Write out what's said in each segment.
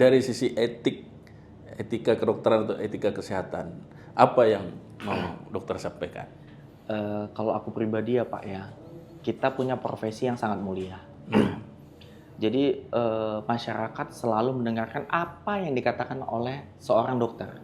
dari sisi etika kedokteran atau etika kesehatan, apa yang mau dokter sampaikan? Kalau aku pribadi ya Pak ya, kita punya profesi yang sangat mulia. Jadi masyarakat selalu mendengarkan apa yang dikatakan oleh seorang dokter.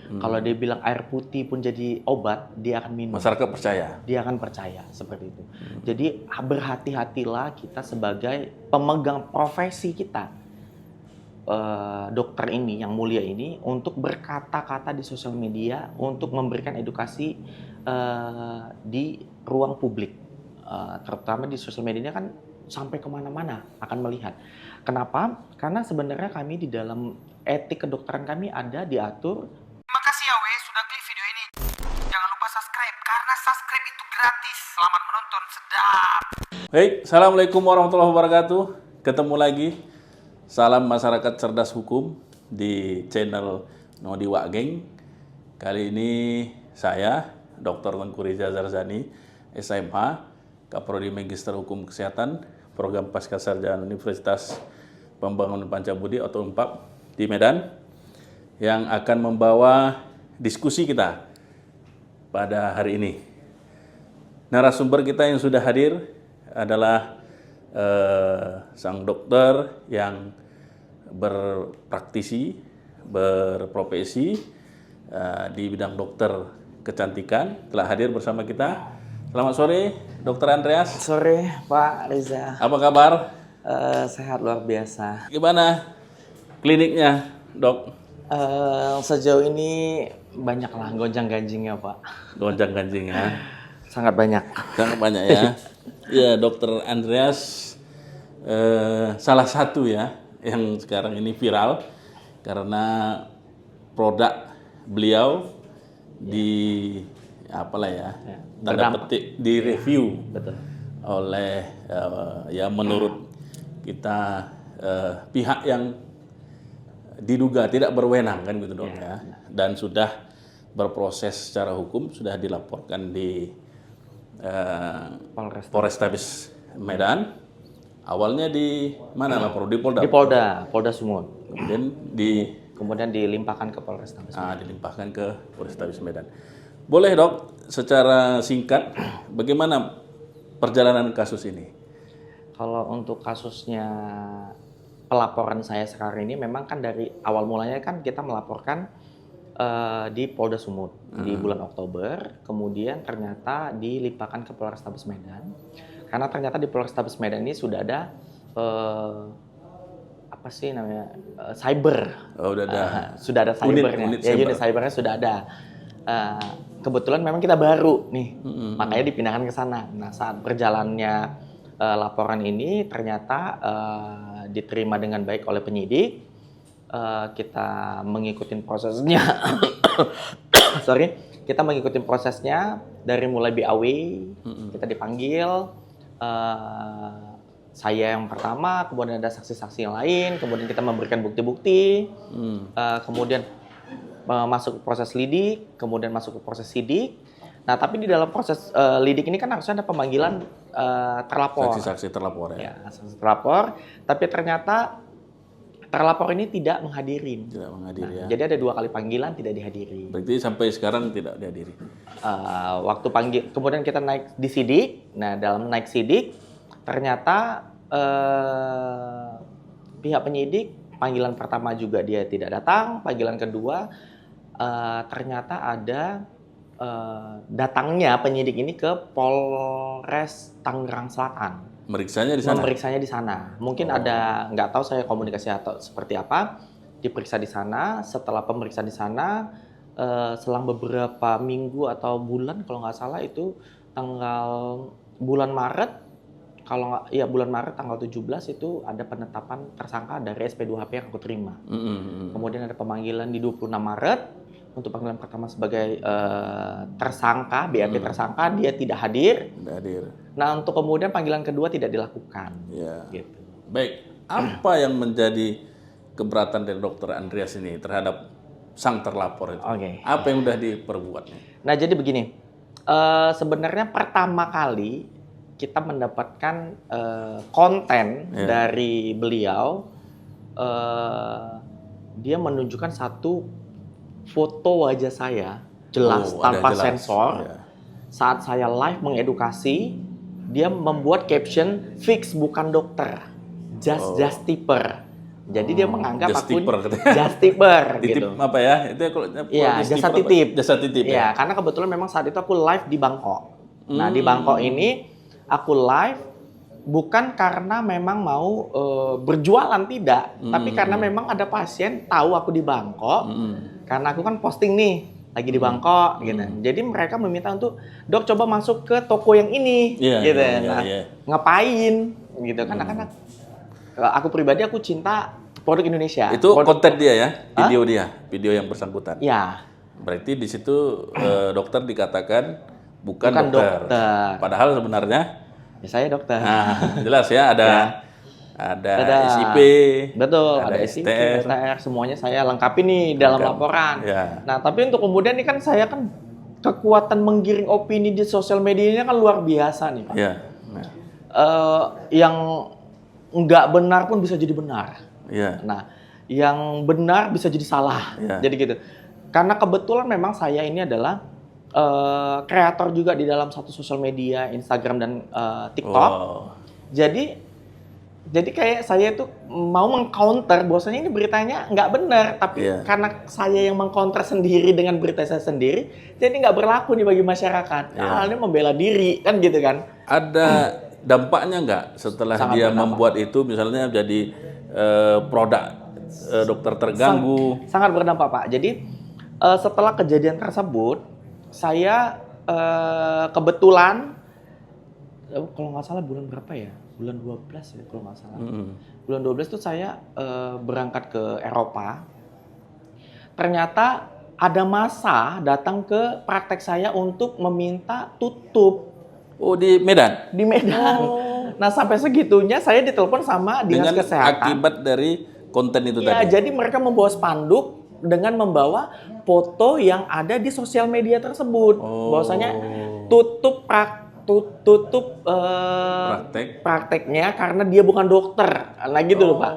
Kalau dia bilang air putih pun jadi obat, dia akan minum. Masyarakat percaya. Dia akan percaya seperti itu. Jadi berhati-hatilah kita sebagai pemegang profesi kita, dokter ini yang mulia ini, untuk berkata-kata di sosial media, untuk memberikan edukasi di ruang publik, terutama di sosial media ini kan sampai kemana-mana akan melihat. Kenapa? Karena sebenarnya kami di dalam etik kedokteran kami ada diatur. Terima kasih ya We sudah klik video ini. Jangan lupa subscribe karena subscribe itu gratis. Selamat menonton, sedap. Baik, Assalamualaikum warahmatullahi wabarakatuh. Ketemu lagi. Salam masyarakat cerdas hukum di channel Nodi Wageng. Kali ini saya, Dr. Tengku Riza Zarzani, SMH, Kaprodi Magister Hukum Kesehatan, Program Pascasarjana Universitas Pembangunan Pancabudi atau UNPAP di Medan, yang akan membawa diskusi kita pada hari ini. Narasumber kita yang sudah hadir adalah sang dokter yang berpraktisi, berprofesi di bidang dokter kecantikan, telah hadir bersama kita. Selamat sore, Dokter Andreas. Sore Pak Riza. Apa kabar? Sehat luar biasa. Gimana kliniknya, Dok? Sejauh ini banyaklah gonjang-ganjingnya Pak. Gonjang-ganjing ya. Sangat banyak. Sangat banyak ya. Ya, Dokter Andreas salah satu ya yang sekarang ini viral karena produk beliau di apalah ya, tanda petik di review oleh ya menurut kita pihak yang diduga tidak berwenang kan gitu dong ya, dan sudah berproses secara hukum, sudah dilaporkan di Polrestabes Medan. Awalnya di mana lapor? Di Polda. Di Polda Sumut. Kemudian dilimpahkan ke Polrestabes. Dilimpahkan ke Polrestabes Medan. Boleh Dok, secara singkat bagaimana perjalanan kasus ini? Kalau untuk kasusnya pelaporan saya sekarang ini memang kan dari awal mulanya kan kita melaporkan di Polda Sumut di bulan Oktober, kemudian ternyata dilimpahkan ke Polrestabes Medan. Karena ternyata di Polrestabes Medan ini sudah ada apa sih namanya cyber. Oh, sudah ada cybernya. Unit cybernya sudah ada. Kebetulan memang kita baru nih, makanya dipindahkan ke sana. Nah, saat berjalannya laporan ini ternyata diterima dengan baik oleh penyidik. Kita mengikuti prosesnya. Kita mengikuti prosesnya dari mulai BAW, kita dipanggil. Saya yang pertama, kemudian ada saksi-saksi yang lain, kemudian kita memberikan bukti-bukti, kemudian masuk ke proses lidik, kemudian masuk ke proses sidik. Nah, tapi di dalam proses lidik ini kan harusnya ada pemanggilan terlapor. Saksi-saksi terlapor ya. Saksi terlapor, tapi ternyata terlapor ini tidak menghadiri. Tidak menghadiri ya. Jadi ada 2 kali panggilan tidak dihadiri. Berarti sampai sekarang tidak dihadiri. Waktu panggil, kemudian kita naik di sidik. Nah, dalam naik sidik ternyata pihak penyidik panggilan pertama juga dia tidak datang, panggilan kedua ternyata ada datangnya penyidik ini ke Polres Tangerang Selatan. Memeriksanya di sana. Mungkin ada, nggak tahu saya komunikasi atau seperti apa, diperiksa di sana. Setelah pemeriksaan di sana, selang beberapa minggu atau bulan kalau nggak salah itu bulan Maret tanggal 17 itu ada penetapan tersangka dari SP2HP yang aku terima. Kemudian ada pemanggilan di 26 Maret untuk panggilan pertama sebagai tersangka, BAP tersangka, dia tidak hadir. Nah, untuk kemudian panggilan kedua tidak dilakukan. Ya. Gitu. Baik, apa yang menjadi keberatan dari Dokter Andreas ini terhadap sang terlapor itu? Apa yang sudah diperbuatnya? Nah, jadi begini, sebenarnya pertama kali kita mendapatkan konten dari beliau dia menunjukkan satu foto wajah saya jelas ada tanpa jelas. sensor. Ya. Saat saya live mengedukasi, dia membuat caption fix bukan dokter, just tipper. Jadi dia menganggap just aku tipper, katanya. just tipper Titip gitu. apa ya? Itu kalau Iya, just jasa tipper apa? titip. Jasa titip ya. Iya, karena kebetulan memang saat itu aku live di Bangkok. Nah, di Bangkok ini aku live bukan karena memang mau berjualan, tidak, tapi karena memang ada pasien tahu aku di Bangkok. Karena aku kan posting nih lagi di Bangkok gitu. Jadi mereka meminta untuk, "Dok, coba masuk ke toko yang ini." Iya, gitu. iya, Nah, iya. ngapain gitu. Karena aku pribadi aku cinta produk Indonesia. Itu Produk- konten dia ya, video yang bersangkutan. Ya, Berarti di situ dokter dikatakan bukan bukan dokter. dokter. Padahal sebenarnya, Ya, saya dokter. nah, jelas ya ada SIP, Betul, ada ada SIP, STR. STR, semuanya saya lengkapi nih dalam Lengkap. laporan. Ya. Nah, tapi untuk kemudian ini kan saya kan kekuatan menggiring opini di sosial medianya kan luar biasa nih, Pak. Ya. Nah, Yang nggak benar pun bisa jadi benar. ya. Nah, yang benar bisa jadi salah. Ya. Jadi gitu. Karena kebetulan memang saya ini adalah kreator juga di dalam satu sosial media, Instagram dan TikTok. Wow. Jadi kayak saya itu mau meng-counter bahwasanya ini beritanya nggak benar, tapi Iya. karena saya yang meng-counter sendiri dengan berita saya sendiri, jadi nggak berlaku nih bagi masyarakat. Iya. Halnya membela diri kan gitu kan? Ada dampaknya nggak setelah Sangat dia berdampak. membuat itu, misalnya jadi produk dokter terganggu? Sangat berdampak, Pak. Jadi setelah kejadian tersebut, saya kebetulan kalau nggak salah bulan berapa ya? Bulan 12 ya kalau nggak salah. Bulan 12 itu saya berangkat ke Eropa. Ternyata ada massa datang ke praktek saya untuk meminta tutup Oh, di Medan? di Medan. Nah, sampai segitunya saya ditelepon sama dinas Dengan kesehatan. akibat dari konten itu Ya, tadi? jadi mereka membawa spanduk dengan membawa foto yang ada di sosial media tersebut. Bahwasanya tutup prakteknya karena dia bukan dokter. Nah gitu loh, Pak.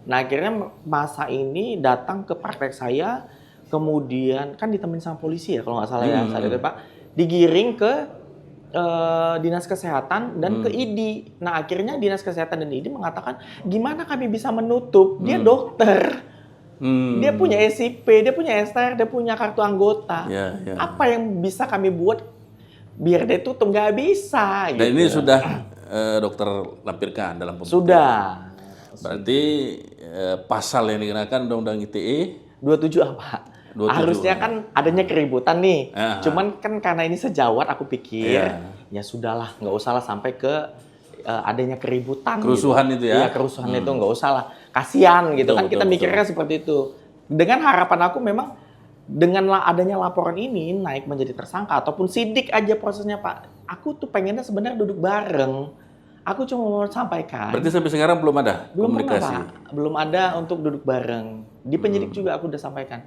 Nah, akhirnya masa ini datang ke praktek saya, kemudian kan ditemenin sama polisi ya kalau nggak salah ya saat itu, Pak. Digiring ke dinas kesehatan dan ke ID. Nah, akhirnya dinas kesehatan dan ID mengatakan, gimana kami bisa menutup? Dia dokter. Dia punya SIP, dia punya STR, dia punya kartu anggota. Ya, ya. Apa yang bisa kami buat biar dia tutup? Nggak bisa. Dan gitu. ini sudah dokter lampirkan dalam pembuktian? Sudah. Berarti pasal yang dikenakan Undang-Undang ITE 27 apa? 27. Harusnya kan adanya keributan nih. Aha. Cuman kan karena ini sejawat aku pikir Iya. ya sudahlah, nggak usah lah sampai ke adanya keributan. Kerusuhan gitu. itu ya? Iya, kerusuhan itu nggak usah lah. Kasian gitu Betul, kan, kita betul, mikirnya seperti itu. Dengan harapan aku memang dengan adanya laporan ini naik menjadi tersangka ataupun sidik aja prosesnya, Pak. Aku tuh pengennya sebenarnya duduk bareng. Aku cuma mau sampaikan. Berarti sampai sekarang belum ada Belum pernah, komunikasi? Pak. Belum ada untuk duduk bareng. Di penyidik juga aku udah sampaikan.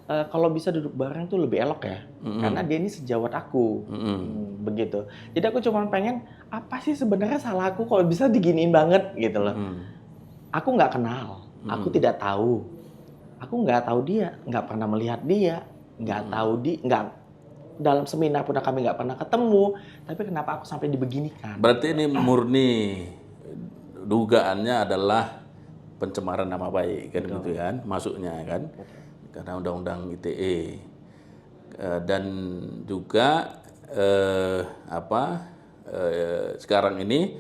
Kalau bisa duduk bareng tuh lebih elok ya. Karena dia ini sejawat aku. Begitu. Jadi aku cuma pengen, apa sih sebenarnya salah aku kalau bisa diginiin banget gitu loh. Aku nggak kenal. Aku tidak tahu. Aku nggak tahu dia. Nggak pernah melihat dia. Nggak tahu nggak dalam seminar pun kami nggak pernah ketemu. Tapi kenapa aku sampai dibeginikan? Berarti ini murni dugaannya adalah pencemaran nama baik kan gitu kan, masuknya kan, karena Undang-Undang ITE. Dan juga sekarang ini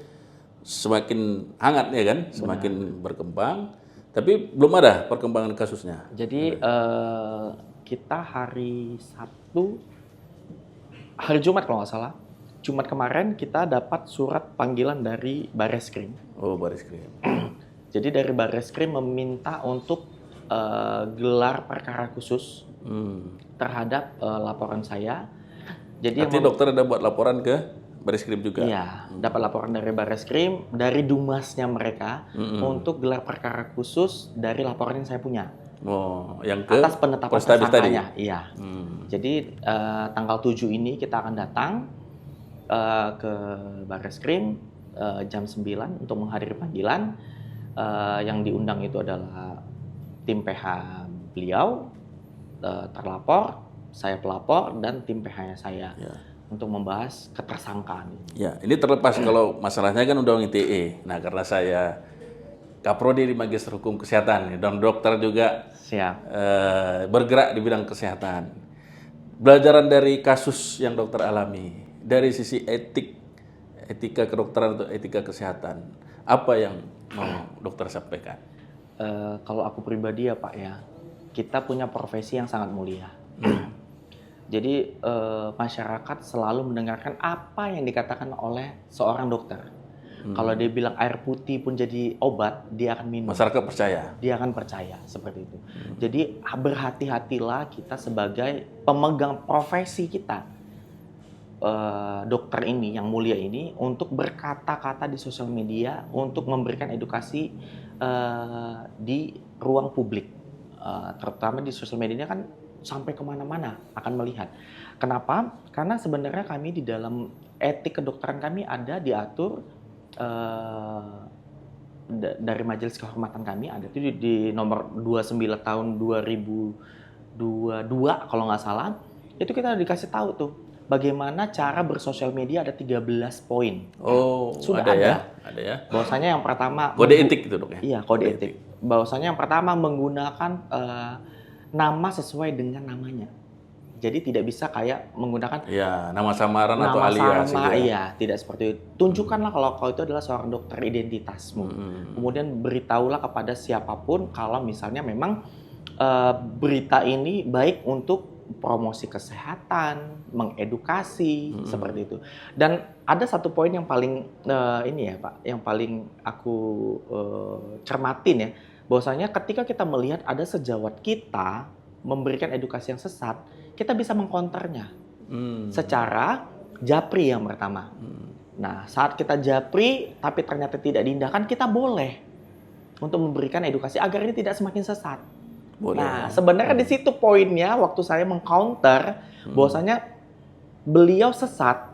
semakin hangat ya kan, semakin berkembang, tapi belum ada perkembangan kasusnya. Jadi kita hari Jumat kalau nggak salah, Jumat kemarin kita dapat surat panggilan dari Barreskrim. Oh, Barreskrim. Jadi dari Barreskrim meminta untuk gelar perkara khusus terhadap laporan saya. Jadi Artinya dokter ada buat laporan ke Barreskrim juga? Iya, dapat laporan dari Barreskrim, dari Dumasnya mereka untuk gelar perkara khusus dari laporan yang saya punya. Oh, yang ke Atas penetapan Polrestabes tadi? tersangkanya. Iya. Jadi tanggal 7 ini kita akan datang ke Barreskrim jam 9 untuk menghadiri panggilan. Yang diundang itu adalah tim PH beliau, terlapor, saya pelapor, dan tim PH-nya saya untuk membahas ketersangkaan. Ya, ini terlepas kalau masalahnya kan Undang-Undang ITE. Nah, karena saya Kaprodi di Magister Hukum Kesehatan dan dokter juga bergerak di bidang kesehatan. Belajaran dari kasus yang dokter alami, dari sisi etika kedokteran atau etika kesehatan, apa yang mau dokter sampaikan? Kalau aku pribadi ya Pak ya, kita punya profesi yang sangat mulia. Jadi masyarakat selalu mendengarkan apa yang dikatakan oleh seorang dokter. Kalau dia bilang air putih pun jadi obat, dia akan minum. Masyarakat percaya. Dia akan percaya seperti itu. Jadi berhati-hatilah kita sebagai pemegang profesi kita, dokter ini yang mulia ini, untuk berkata-kata di sosial media, untuk memberikan edukasi di ruang publik, terutama di sosial media kan sampai kemana-mana akan melihat. Kenapa? Karena sebenarnya kami di dalam etik kedokteran kami ada diatur dari Majelis Kehormatan kami, ada itu di nomor 29 tahun 2022 kalau nggak salah. Itu kita dikasih tahu tuh bagaimana cara bersosial media, ada 13 poin. Oh, sudah ada ya. Bahwasanya yang pertama kode etik itu, Dok ya. Iya, kode etik. Bahwasanya yang pertama menggunakan nama sesuai dengan namanya. Jadi tidak bisa kayak menggunakan nama samaran atau alias. Iya, tidak seperti itu. Tunjukkanlah kalau kau itu adalah seorang dokter identitasmu. Kemudian beritahulah kepada siapapun kalau misalnya memang berita ini baik untuk promosi kesehatan, mengedukasi, seperti itu. Dan ada satu poin yang paling ini ya Pak, yang paling aku cermatin ya, bahwasanya ketika kita melihat ada sejawat kita memberikan edukasi yang sesat, kita bisa mengkonternya secara japri yang pertama. Nah, saat kita japri tapi ternyata tidak diindahkan, kita boleh untuk memberikan edukasi agar ini tidak semakin sesat. Boleh. Nah, sebenarnya di situ poinnya waktu saya mengcounter bahwasanya beliau sesat,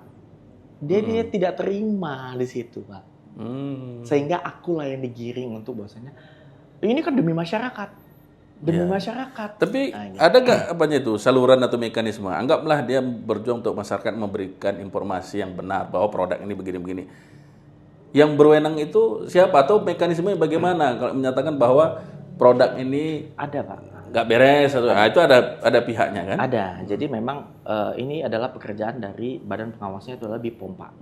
dia tidak terima di situ, Pak. Sehingga akulah yang digiring untuk bahwasanya ini kan demi masyarakat. Masyarakat. Tapi ada nggak apanya itu saluran atau mekanisme? Anggaplah dia berjuang untuk masyarakat memberikan informasi yang benar bahwa produk ini begini-begini. Yang berwenang itu siapa atau mekanismenya bagaimana kalau menyatakan bahwa produk ini ada Pak, nggak beres atau itu ada pihaknya kan? Ada. Jadi memang ini adalah pekerjaan dari badan pengawasnya, itu adalah BPOM Pak.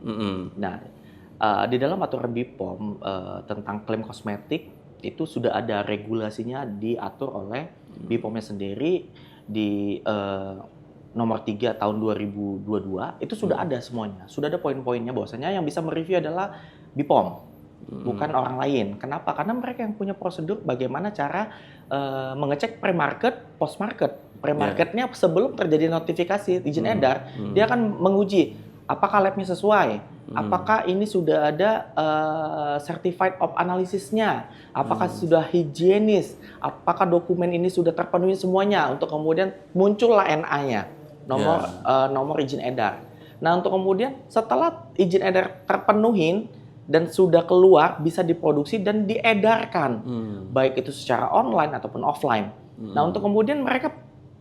Nah di dalam aturan BPOM tentang klaim kosmetik itu sudah ada regulasinya, diatur oleh BPOM-nya sendiri di nomor 3 tahun 2022 itu sudah ada semuanya, sudah ada poin-poinnya bahwasanya yang bisa mereview adalah BPOM, bukan orang lain. Kenapa? Karena mereka yang punya prosedur bagaimana cara mengecek pre-market, post-market. Pre-marketnya sebelum terjadi notifikasi izin edar, dia akan menguji apakah labnya sesuai, apakah ini sudah ada certified of analysisnya, apakah sudah higienis, apakah dokumen ini sudah terpenuhi semuanya, untuk kemudian muncullah NA-nya, nomor izin edar. Nah, untuk kemudian setelah izin edar terpenuhi dan sudah keluar, bisa diproduksi dan diedarkan, baik itu secara online ataupun offline. Nah, untuk kemudian mereka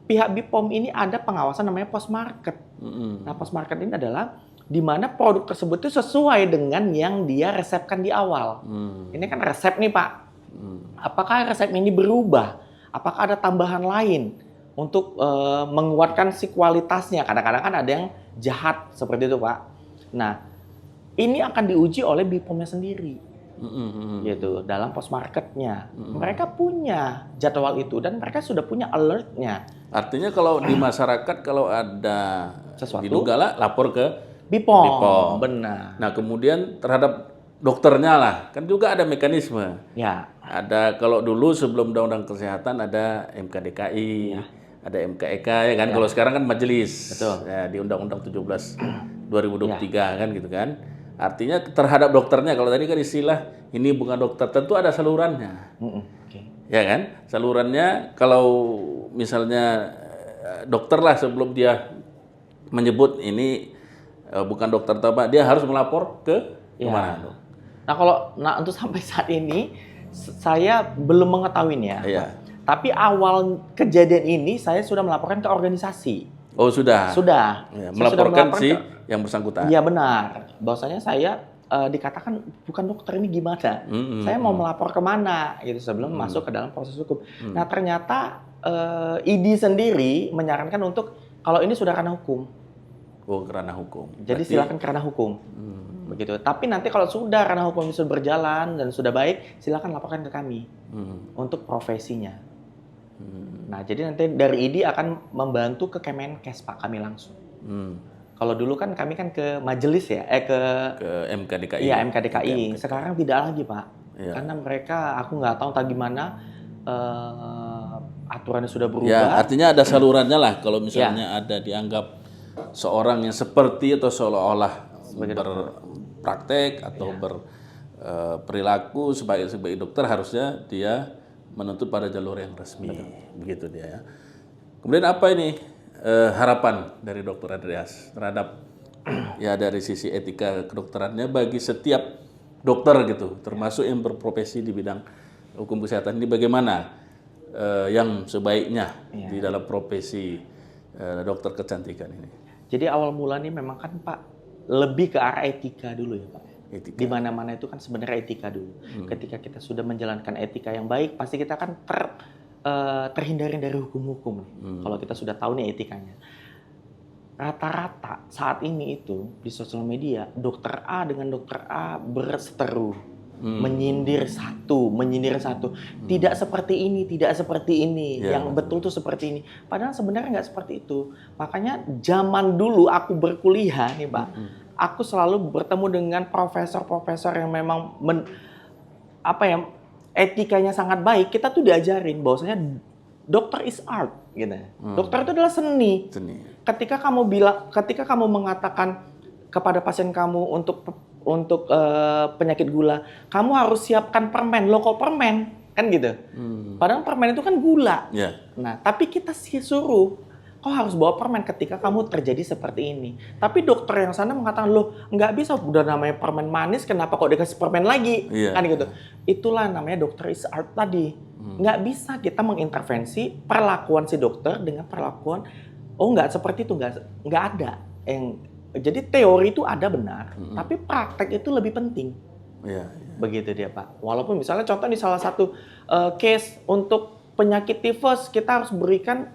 pihak BPOM ini ada pengawasan namanya post market. Nah, post market ini adalah di mana produk tersebut itu sesuai dengan yang dia resepkan di awal. Ini kan resep nih Pak. Apakah resep ini berubah? Apakah ada tambahan lain untuk menguatkan si kualitasnya? Kadang-kadang kan ada yang jahat seperti itu Pak. Nah, ini akan diuji oleh BPOM-nya sendiri. Gitu, dalam post marketnya. Mereka punya jadwal itu dan mereka sudah punya alertnya. Artinya kalau di masyarakat kalau ada sesuatu diduga lapor ke BPOM. Benar. Nah, kemudian terhadap dokternya lah, kan juga ada mekanisme. Ya. Ada kalau dulu sebelum Undang-Undang Kesehatan ada MKDKI, ada MKEK ya kan. Kalau sekarang kan majelis. Betul. Ya, di Undang-Undang 17 2023 kan gitu kan. Artinya terhadap dokternya, kalau tadi kan istilah ini bukan dokter, tentu ada salurannya. Ya kan? Salurannya kalau misalnya dokter lah sebelum dia menyebut ini bukan dokter atau apa, dia harus melapor ke kemana? Nah, untuk sampai saat ini saya belum mengetahuinya. Tapi awal kejadian ini saya sudah melaporkan ke organisasi. Oh, sudah. Sudah. Ya, Saya sudah melaporkan melaporkan si yang bersangkutan. Iya benar. Bahwasanya saya dikatakan bukan dokter ini gimana. Saya mau melapor kemana gitu sebelum masuk ke dalam proses hukum. Nah, ternyata ID sendiri menyarankan untuk kalau ini sudah ranah hukum. Oh, kerana hukum. Jadi silakan kerana hukum. Begitu. Tapi nanti kalau sudah ranah hukum itu berjalan dan sudah baik, silakan laporkan ke kami untuk profesinya. Nah, jadi nanti dari ID akan membantu ke Kemenkes, Pak, kami langsung. Kalau dulu kan kami kan ke majelis ya, ke MKDKI. Iya, MKDKI. Sekarang tidak lagi, Pak. Iya. Karena mereka, aku nggak tahu gimana aturannya sudah berubah. Ya, artinya ada salurannya lah kalau misalnya ada dianggap seorang yang seperti atau seolah-olah berpraktek atau berperilaku sebagai dokter, harusnya dia menuntut pada jalur yang resmi. Begitu dia ya. Kemudian apa ini harapan dari Dr. Andreas terhadap ya dari sisi etika kedokterannya bagi setiap dokter gitu, termasuk yang berprofesi di bidang hukum kesehatan ini, bagaimana yang sebaiknya di dalam profesi dokter kecantikan ini? Jadi awal mula ini memang kan Pak lebih ke arah etika dulu ya Pak. Di mana-mana itu kan sebenarnya etika dulu. Ketika kita sudah menjalankan etika yang baik, pasti kita akan terhindari dari hukum-hukum. Kalau kita sudah tahu nih etikanya. Rata-rata saat ini itu di sosial media, dokter A dengan dokter A berseteru. Menyindir satu. Tidak seperti ini, tidak seperti ini. Yang betul tuh seperti ini. Padahal sebenarnya nggak seperti itu. Makanya zaman dulu aku berkuliah nih Pak, aku selalu bertemu dengan profesor-profesor yang memang etikanya sangat baik. Kita tuh diajarin bahwasanya dokter is art gitu. Dokter itu adalah seni. Ketika kamu mengatakan kepada pasien kamu untuk penyakit gula, kamu harus siapkan permen, loko permen, kan gitu. Padahal permen itu kan gula. Nah, tapi kita suruh kau harus bawa permen ketika kamu terjadi seperti ini. Tapi dokter yang sana mengatakan, loh nggak bisa, udah namanya permen manis, kenapa kok dikasih permen lagi? Kan gitu. Itulah namanya dokter is art tadi. Nggak bisa kita mengintervensi perlakuan si dokter dengan perlakuan, oh nggak seperti itu, nggak ada. Jadi teori itu ada benar, tapi praktek itu lebih penting. Begitu dia Pak. Walaupun misalnya contoh di salah satu case untuk penyakit tifus, kita harus berikan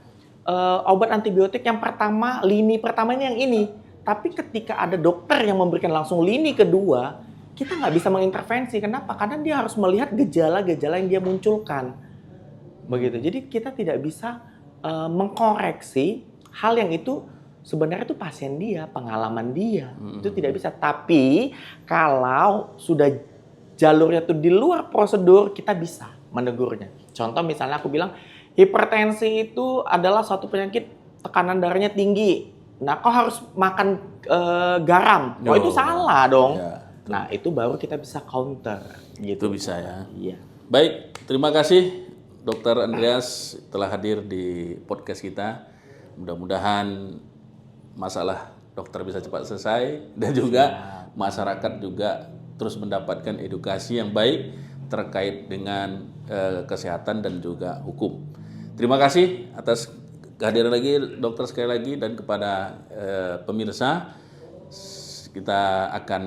obat antibiotik yang pertama, lini pertama ini yang ini. Tapi ketika ada dokter yang memberikan langsung lini kedua, kita nggak bisa mengintervensi. Kenapa? Karena dia harus melihat gejala-gejala yang dia munculkan. Begitu. Jadi kita tidak bisa mengkoreksi hal yang itu sebenarnya itu pasien dia, pengalaman dia. Itu tidak bisa. Tapi kalau sudah jalurnya itu di luar prosedur, kita bisa menegurnya. Contoh misalnya aku bilang, hipertensi itu adalah suatu penyakit tekanan darahnya tinggi. Nah, kau harus makan garam. Oh, itu salah dong. Nah, itu baru kita bisa counter. Gitu. Itu bisa ya. Iya. Baik, terima kasih Dr. Andreas telah hadir di podcast kita. Mudah-mudahan masalah dokter bisa cepat selesai dan juga masyarakat juga terus mendapatkan edukasi yang baik terkait dengan kesehatan dan juga hukum. Terima kasih atas kehadiran lagi dokter sekali lagi, dan kepada pemirsa, kita akan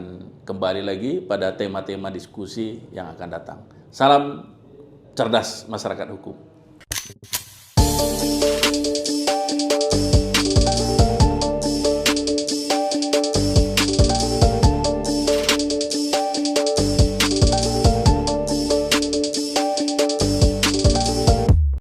kembali lagi pada tema-tema diskusi yang akan datang. Salam cerdas masyarakat hukum.